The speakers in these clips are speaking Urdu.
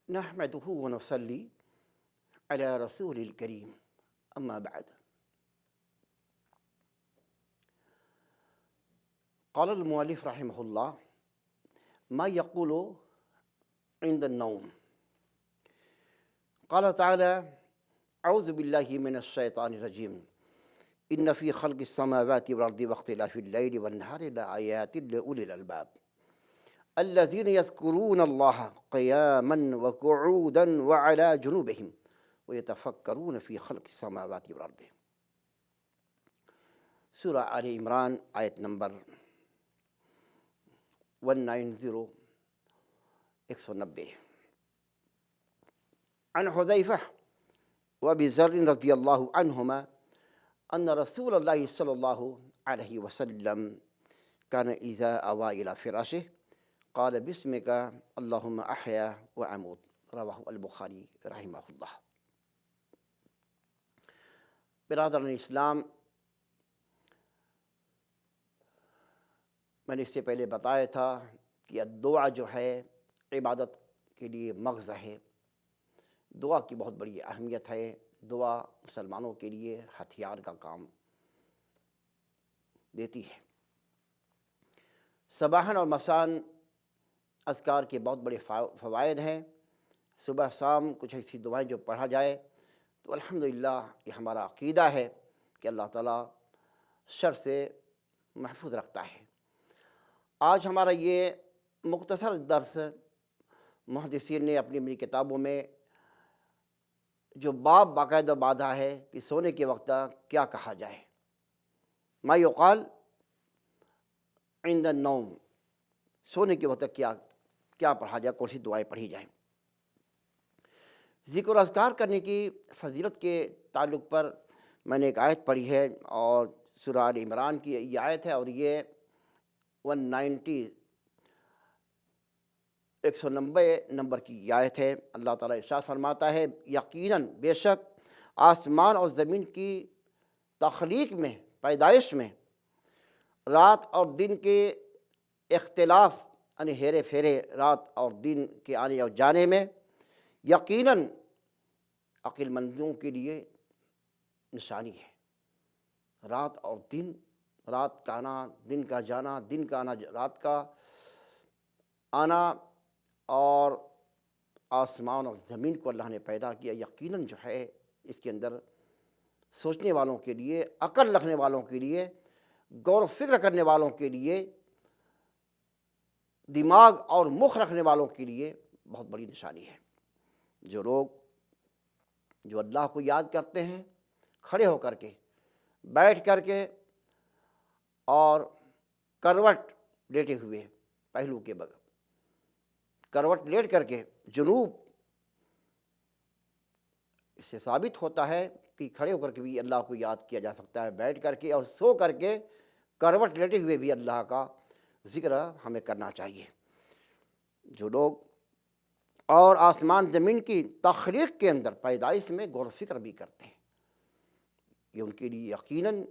نحمده ونصلي على رسول الكريم أما بعد. قال المؤلف رحمه الله: ما يقول عند النوم. قال تعالى: أعوذ بالله من الشيطان الرجيم. إن في خلق السماوات والأرض واختلاف الليل والنهار لآيات لأولي الألباب الذين يذكرون الله قياما وقعودا وعلى جنوبهم ويتفكرون في خلق السماوات والأرض. سورہ آل عمران آیت نمبر 190 190. عن حذیفہ وابی ذر رضی اللہ عنہما ان رسول اللہ صلی اللہ علیہ وسلم كان اذا آوى الى فراشه قال بسمک اللہم احیا واموت. رواہ البخاری رحمہ اللہ. برادران اسلام، میں نے اس سے پہلے بتایا تھا کہ دعا جو ہے عبادت کے لیے مغز ہے. دعا کی بہت بڑی اہمیت ہے. دعا مسلمانوں کے لیے ہتھیار کا کام دیتی ہے. صباحاً اور مساءً اذکار کے بہت بڑے فوائد ہیں. صبح شام کچھ ایسی دعائیں جو پڑھا جائے تو الحمدللہ یہ ہمارا عقیدہ ہے کہ اللہ تعالیٰ شر سے محفوظ رکھتا ہے. آج ہمارا یہ مختصر درس محدثین نے اپنی کتابوں میں جو باب باقاعدہ باندھا ہے کہ سونے کے وقت کیا کہا جائے. ما یقال عند النوم، سونے کے وقت کیا پڑھا جائے، کون سی دعائیں پڑھی جائیں. ذکر و اذکار کرنے کی فضیلت کے تعلق پر میں نے ایک آیت پڑھی ہے اور سورہ آل عمران کی یہ آیت ہے اور یہ 190 190 نمبر کی یہ آیت ہے. اللہ تعالیٰ ارشاد فرماتا ہے: یقیناً بے شک آسمان اور زمین کی تخلیق میں، پیدائش میں، رات اور دن کے اختلاف یعنی ہیرے پھیرے رات اور دن کے آنے اور جانے میں یقیناً عقل مندوں کے لیے نشانی ہے. رات اور دن، رات کا آنا دن کا جانا، دن کا آنا رات کا آنا، اور آسمان اور زمین کو اللہ نے پیدا کیا. یقیناً جو ہے اس کے اندر سوچنے والوں کے لیے، عقل رکھنے والوں کے لیے، غور و فکر کرنے والوں کے لیے، دماغ اور مخ رکھنے والوں کے لیے بہت بڑی نشانی ہے. جو لوگ جو اللہ کو یاد کرتے ہیں کھڑے ہو کر کے، بیٹھ کر کے اور کروٹ لیٹے ہوئے، پہلو کے بغیر کروٹ لیٹ کر کے، جنوب، اس سے ثابت ہوتا ہے کہ کھڑے ہو کر کے بھی اللہ کو یاد کیا جا سکتا ہے، بیٹھ کر کے اور سو کر کے کروٹ لیٹے ہوئے بھی اللہ کا ذکر ہمیں کرنا چاہیے. جو لوگ اور آسمان زمین کی تخلیق کے اندر، پیدائش میں غور و فکر بھی کرتے ہیں، یہ ان کے لیے یقیناً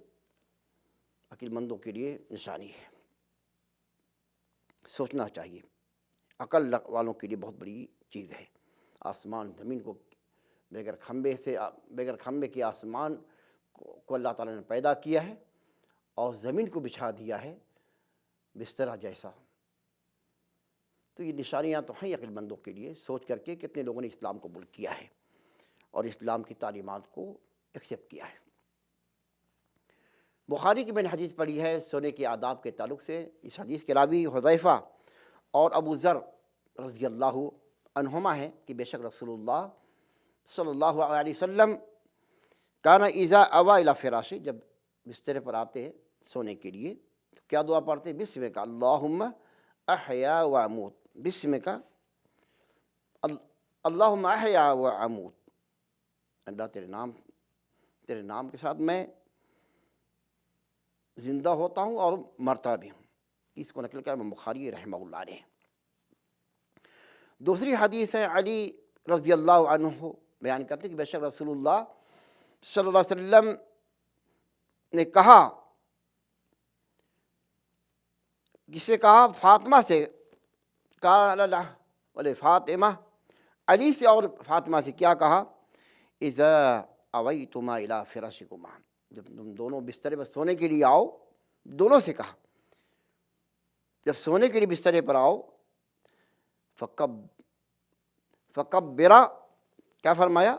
عقل مندوں کے لیے نشانی ہے. سوچنا چاہیے. عقل والوں کے لیے بہت بڑی چیز ہے. آسمان زمین کو بغیر کھمبے کے آسمان کو اللہ تعالیٰ نے پیدا کیا ہے اور زمین کو بچھا دیا ہے بستر جیسا. تو یہ نشانیاں تو ہیں عقل مندوں کے لیے. سوچ کر کے کتنے لوگوں نے اسلام قبول کیا ہے اور اسلام کی تعلیمات کو ایکسیپٹ کیا ہے. بخاری کی میں نے حدیث پڑھی ہے سونے کے آداب کے تعلق سے. اس حدیث کے راوی حذیفہ اور ابو ذر رضی اللہ عنہما ہیں کہ بے شک رسول اللہ صلی اللہ علیہ وسلم کان اذا اوی الی فراشہ، جب بستر پر آتے سونے کے لیے تو کیا دعا پڑھتے؟ بسمک اللہم احیا و اموت. بسمک اللہم احیا و اموت، اللہ تیرے نام کے ساتھ میں زندہ ہوتا ہوں اور مرتا بھی ہوں. اس کو نقل کیا امام بخاری رحمہ اللہ علیہ. دوسری حدیث ہے علی رضی اللہ عنہ بیان کرتے کہ بے شک رسول اللہ صلی اللہ علیہ وسلم نے کہا، جسے کہا فاطمہ سے، قال لہ ولفاطمہ علی سے اور فاطمہ سے کیا کہا؟ اذا اویتما الی فراشکما، جب تم دونوں بسترے پر سونے کے لیے آؤ، دونوں سے کہا جب سونے کے لیے بسترے پر آؤ، فکبرا، کیا فرمایا؟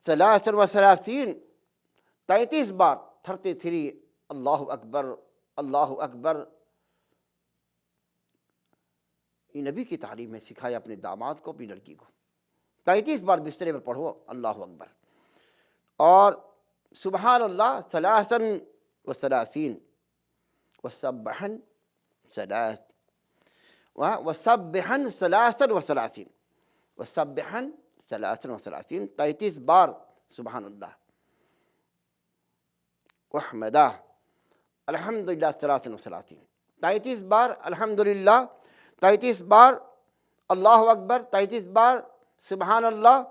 33 33 بار 33 اللہ اکبر اللہ اکبر. یہ نبی کی تعلیم ہے، سکھایا اپنے داماد کو، اپنی لڑکی کو. 33 بار بسترے پر پڑھو اللہ اکبر. اور سبحان اللہ 33 وسبحن 33 بار سبحان اللہ. وحمدہ الحمدللہ 33 بار الحمدللہ، 33 بار اللہ اکبر، 33 بار سبحان اللہ،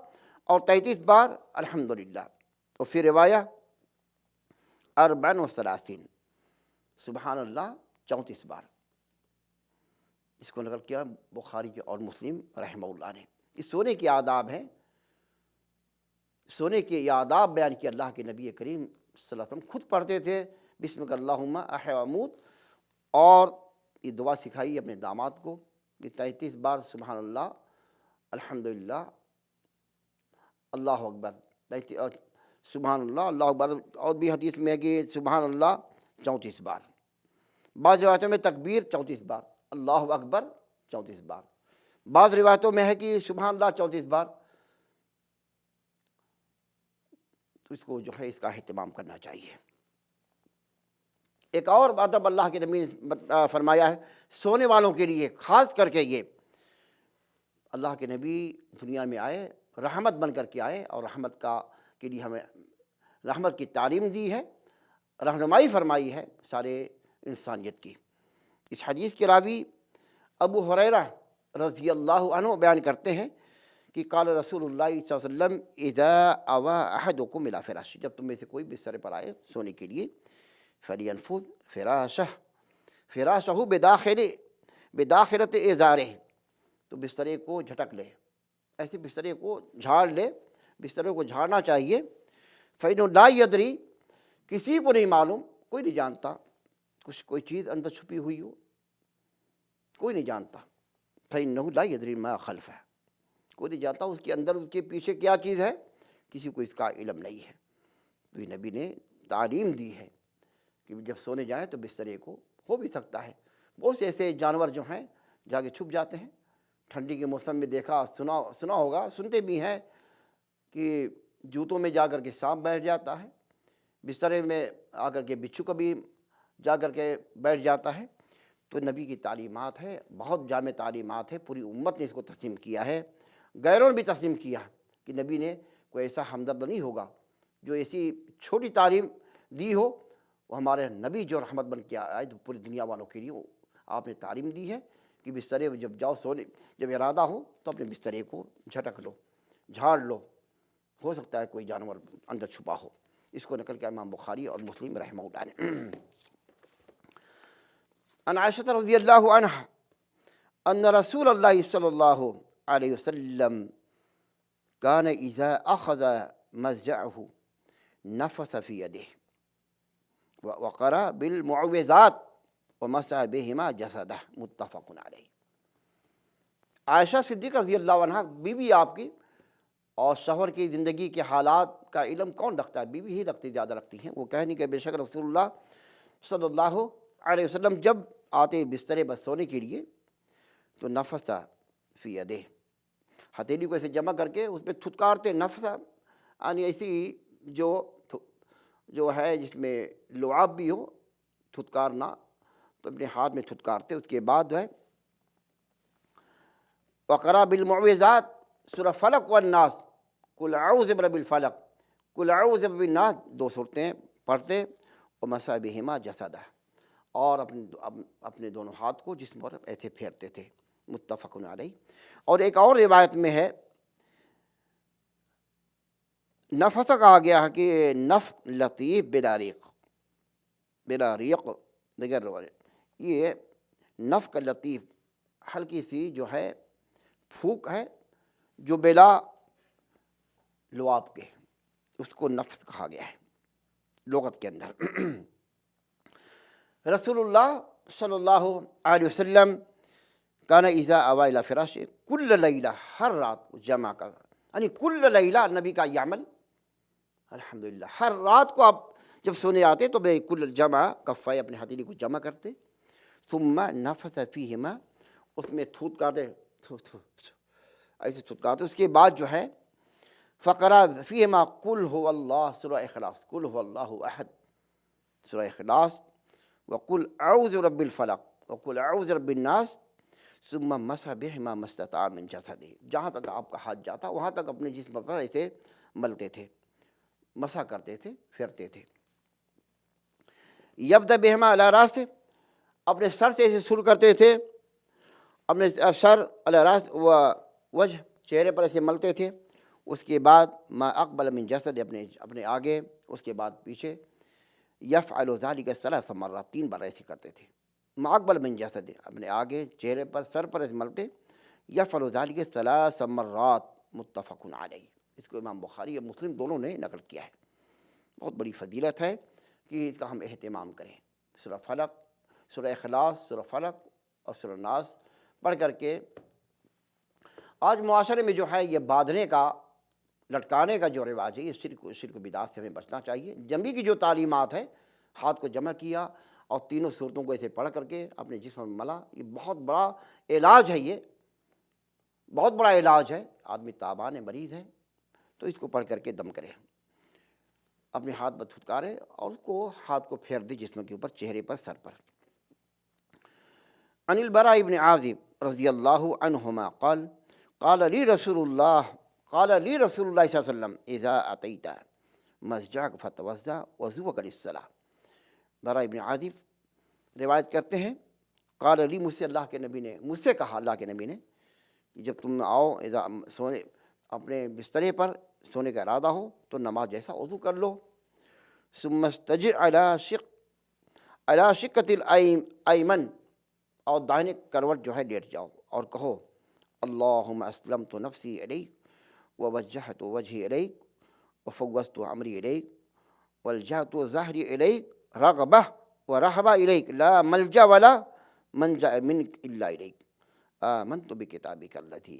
اور 33 بار الحمدللہ. اور پھر روایہ 34 سبحان اللہ 34 بار. اس کو نقل کیا بخاری کے اور مسلم رحمہ اللہ نے. اس سونے کے آداب ہیں، سونے کے یہ آداب بیان کیا اللہ کے نبی کریم صلی اللہ علیہ وسلم خود پڑھتے تھے، بسمک اللہم احیا و اموت. اور یہ دعا سکھائی اپنے داماد کو کہ 33 بار سبحان اللہ الحمدللہ اللہ اکبر، سبحان اللہ اللہ اکبر. اور بھی حدیث میں ہے کہ سبحان اللہ 34 بار. بعض روایتوں میں تکبیر 34 بار، اللہ اکبر 34 بار. بعض روایتوں میں ہے کہ سبحان اللہ 34 بار. تو اس کو جو ہے اس کا اہتمام کرنا چاہیے. ایک اور بات اب اللہ کے نبی نے فرمایا ہے سونے والوں کے لیے، خاص کر کے یہ اللہ کے نبی دنیا میں آئے، رحمت بن کر کے آئے، اور رحمت کے لیے ہمیں رحمت کی تعلیم دی ہے، رہنمائی فرمائی ہے سارے انسانیت کی. اس حدیث کے راوی ابو ہریرہ رضی اللہ عنہ بیان کرتے ہیں کہ قال رسول اللہ صلی اللہ علیہ وسلم اذا اوى احدكم الى فراشه، جب تم میں سے کوئی بستر پر آئے سونے کے لیے، فلینفذ فراشہ بداخلۃ ازارہ، تو بسترے کو جھٹک لے، ایسے بسترے کو جھاڑ لے، بسترے کو جھاڑنا چاہیے. فإنہ لا یدری، کسی کو نہیں معلوم، کوئی نہیں جانتا، کوئی چیز اندر چھپی ہوئی ہو، کوئی نہیں جانتا. فإنہ لا یدری ما خلفہ، کوئی نہیں جانتا اس کے اندر اس کے پیچھے کیا چیز ہے، کسی کو اس کا علم نہیں ہے. تو یہ نبی نے تعلیم دی ہے کہ جب سونے جائیں تو بسترے کو ہو بھی سکتا ہے. بہت سے ایسے جانور جو ہیں جا کے چھپ جاتے ہیں. ٹھنڈی کے موسم میں دیکھا سنا ہوگا، سنتے بھی ہیں کہ جوتوں میں جا کر کے سانپ بیٹھ جاتا ہے، بسترے میں آ کر کے بچھو کبھی جا کر کے بیٹھ جاتا ہے. تو نبی کی تعلیمات ہے، بہت جامع تعلیمات ہے، پوری امت نے اس کو تسلیم کیا ہے، غیروں نے بھی تسلیم کیا کہ نبی نے کوئی ایسا ہمدرد نہیں ہوگا جو ایسی چھوٹی تعلیم دی ہو. وہ ہمارے نبی جو رحمت بن کے آئے تو پوری دنیا والوں کے لیے آپ نے تعلیم دی ہے کہ بسترے جب جاؤ سونے، جب ارادہ ہو تو اپنے بسترے کو جھٹک لو، جھاڑ لو، ہو سکتا ہے کوئی جانور اندر چھپا ہو. اس کو نقل کیا امام بخاری اور مسلم رحمہ اللہ نے. عن عائشہ رضی اللہ عنہ ان رسول اللہ صلی اللہ علیہ وسلم کان اذا اخذ مضجعه نفث فی یدہ وقرأ بالمعوذات ومسح بہما جسدہ، متفق علیہ. عائشہ صدیقہ رضی اللہ عنہ بیوی آپ کی، اور شوہر کی زندگی کے حالات کا علم کون رکھتا ہے؟ بیوی ہی رکھتی، زیادہ رکھتی ہیں. وہ کہنے کہ بے شک رسول اللہ صلی اللہ علیہ وسلم جب آتے بسترے پر سونے کے لیے تو نفث فی یدہ، ہتھیلی کو ایسے جمع کر کے اس پہ تھتکارتے. نفث یعنی ایسی جو ہے جس میں لعاب بھی ہو، تھتکارنا، تو اپنے ہاتھ میں تھتکارتے. اس کے بعد جو ہے وقرأ بالمعوذات، سورہ فلق والناس، قل اعوذ برب الفلق، قل اعوذ برب الناس، 2 سورتیں پڑھتے. ومسح بہما جسدہ، اور اپنے دونوں ہاتھ کو جسم پر ایسے پھیرتے تھے. متفق علیہ. اور ایک اور روایت میں ہے نفث کہا گیا ہے کہ نفخ لطیف بلا ریق دیگر روایت. یہ نفخ لطیف ہلکی سی جو ہے پھونک ہے جو بلا لعاب کے، اس کو نفس کہا گیا ہے لغت کے اندر۔ رسول اللہ صلی اللہ علیہ وسلم کانا اذا آوا الی فراش کل لیلہ، ہر رات جمع کا، یعنی کل لیلہ نبی کا یہ عمل الحمدللہ، ہر رات کو آپ جب سونے آتے تو بے کل جمع کفائے اپنے ہتھیلی کو جمع کرتے، ثم نفث فیہما، اس میں تھوتکارتے، ایسے تھوتکارتے، اس کے بعد جو ہے فقرا فیہما قل هو اللہ، سورہ اخلاص، قل هو اللہ احد، سورہ اخلاص، وقل اعوذ برب الفلق وقل اعوذ برب الناس، ثم مسح بہما ما استطاع من جسدہ، جہاں تک آپ کا ہاتھ جاتا وہاں تک اپنے جسم پر ایسے ملتے تھے، مسح کرتے تھے، پھرتے تھے۔ یبدأ بہما علی راس، اپنے سر سے ایسے شروع کرتے تھے، اپنے سر علی راس و وجہ، چہرے پر ایسے ملتے تھے، اس کے بعد ما اقبل من جسد، اپنے آگے، اس کے بعد پیچھے، یفعل ذلک ثلاث مرات، 3 بار ایسے کرتے تھے، ما اقبل من جسد، اپنے آگے چہرے پر سر پر ایسے ملتے، یفعل ذلک ثلاث مرات، متفق علیہ، اس کو امام بخاری اور مسلم دونوں نے نقل کیا ہے۔ بہت بڑی فضیلت ہے کہ اس کا ہم اہتمام کریں، سورہ فلق، سورہ اخلاص، سورہ فلق اور سورہ ناس پڑھ کر کے۔ آج معاشرے میں جو ہے یہ باندھنے کا، لٹکانے کا جو رواج ہے، یہ شرک و بدعت سے ہمیں بچنا چاہیے۔ جنبی کی جو تعلیمات ہے، ہاتھ کو جمع کیا اور تینوں صورتوں کو ایسے پڑھ کر کے اپنے جسم میں ملا، یہ بہت بڑا علاج ہے، یہ بہت بڑا علاج ہے۔ آدمی تابان ہے، مریض ہے، تو اس کو پڑھ کر کے دم کرے، اپنے ہاتھ پر تھتکارے اور اس کو ہاتھ کو پھیر دے جسم کے اوپر، چہرے پر، سر پر۔ عن البراء ابن عازب رضی اللہ عنہما قال قال لی رسول اللہ صلی اللہ علیہ وسلم اذا اتیت مسجدک فتوضا وضوءک للصلاۃ۔ براء ابن عازب روایت کرتے ہیں، قال لی، مجھ سے اللہ کے نبی نے، مجھ سے کہا اللہ کے نبی نے، جب تم آؤ اذا سونے، اپنے بسترے پر سونے کا ارادہ ہو تو نماز جیسا وضو کر لو، ثم استجع علی شقۃ الایمن، اور دائیں کروٹ جو ہے لیٹ جاؤ اور کہو اللہم اسلمت نفسی الیک ووجہت وجہی الیک وفوضت امری الیک والجأت ظہری الیک رغبہ ورہبہ الیک لا ملجا ولا منجا منک الا الیک آمنت بکتابک الذی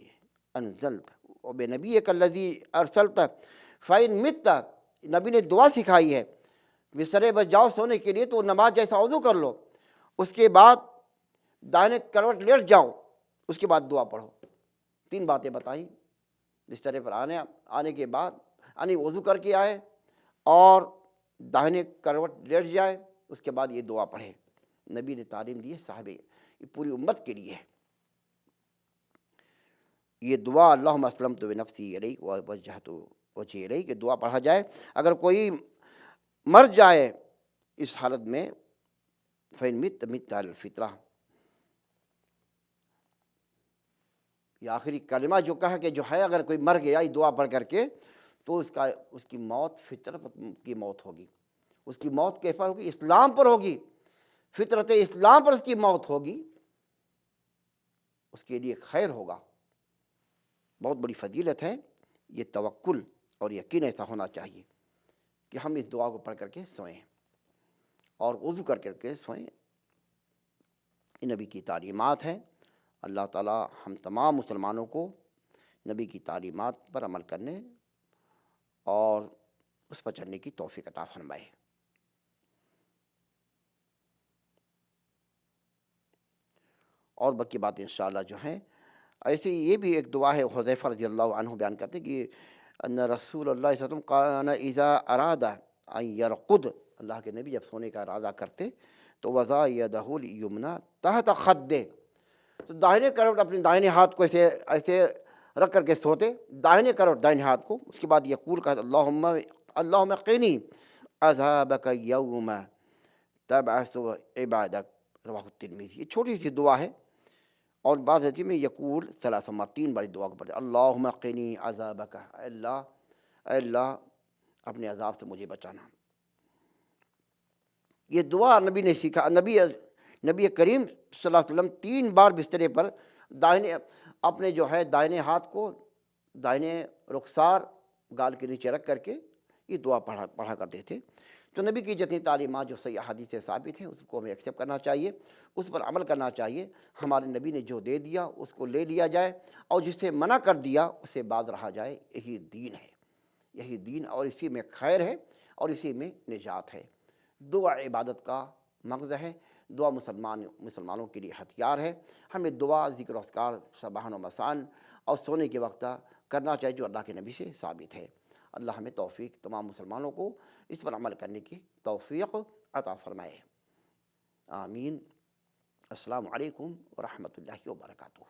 انزلت وبنبیک الذی ارسلت فإن مت، نبی نے دعا سکھائی ہے، بسترے پر جاؤ سونے کے لیے تو نماز جیسا وضو کر لو، اس کے بعد دائیں کروٹ لیٹ جاؤ، اس کے بعد دعا پڑھو۔ 3 باتیں بتائیں، بسترے پر آنے کے بعد، یعنی وضو کر کے آئے اور دائیں کروٹ لیٹ جائے، اس کے بعد یہ دعا پڑھے۔ نبی نے تعلیم دی ہے صحابہ، یہ پوری امت کے لیے ہے یہ دعا، اللہم اسلمت بنفسی الیک ووجہت وجہی الیک، یہ دعا پڑھا جائے۔ اگر کوئی مر جائے اس حالت میں، فإن مت مت علی الفطرہ، یہ آخری کلمہ جو کہا کہ جو ہے، اگر کوئی مر گیا یہ دعا پڑھ کر کے تو اس کی موت فطرت کی موت ہوگی، اس کی موت کیسے ہوگی؟ اسلام پر ہوگی، فطرت اسلام پر اس کی موت ہوگی، اس کے لیے خیر ہوگا۔ بہت بڑی فضیلت ہے یہ، توکل اور یقین ایسا ہونا چاہیے کہ ہم اس دعا کو پڑھ کر کے سوئیں اور وضو کر کے سوئیں۔ یہ نبی کی تعلیمات ہیں۔ اللہ تعالی ہم تمام مسلمانوں کو نبی کی تعلیمات پر عمل کرنے اور اس پر چلنے کی توفیق عطا فرمائے۔ اور باقی باتیں انشاءاللہ جو ہیں، ایسے یہ بھی ایک دعا ہے، حذیفہ رضی اللہ عنہ بیان کرتے ہیں کہ ان رسول اللہ صلی اللہ علیہ وسلم کان اذا اراد ان یرقد، اللہ کے نبی جب سونے کا ارادہ کرتے تو وضع یدہ الیمنی تحت خدہ، تو داہنے کروٹ اپنے دائیں ہاتھ کو ایسے رکھ کر کے سوتے، دائیں کروٹ دائیں ہاتھ کو، اس کے بعد یقول کہا اللہم قنی عذابک یوم تبعث عبادک، رواہ الترمذی۔ یہ چھوٹی سی دعا ہے، اور بعض حدیث میں یقول 3 مرات، 3 بار دعا کو پڑھتے، اللہم قنی عذابک، اے اللہ اپنے عذاب سے مجھے بچانا۔ یہ دعا نبی نے سیکھا، نبی کریم صلی اللہ علیہ وسلم 3 بار بسترے پر دائیں اپنے جو ہے دائیں ہاتھ کو دائیں رخسار گال کے نیچے رکھ کر کے یہ دعا پڑھا کرتے تھے۔ تو نبی کی جتنی تعلیمات جو صحیح احادیث سے ثابت ہیں اس کو ہمیں ایکسیپٹ کرنا چاہیے، اس پر عمل کرنا چاہیے۔ ہمارے نبی نے جو دے دیا اس کو لے لیا جائے، اور جس سے منع کر دیا اس سے باز رہا جائے۔ یہی دین ہے، یہی دین، اور اسی میں خیر ہے اور اسی میں نجات ہے۔ دعا عبادت کا مغز ہے، دعا مسلمانوں کے لیے ہتھیار ہے۔ ہمیں دعا، ذکر و اذکار صباحاً و مساءً اور سونے کے وقت کرنا چاہیے، جو اللہ کے نبی سے ثابت ہے۔ اللہ ہمیں توفیق، تمام مسلمانوں کو اس پر عمل کرنے کی توفیق عطا فرمائے، آمین۔ السلام علیکم ورحمۃ اللہ وبرکاتہ۔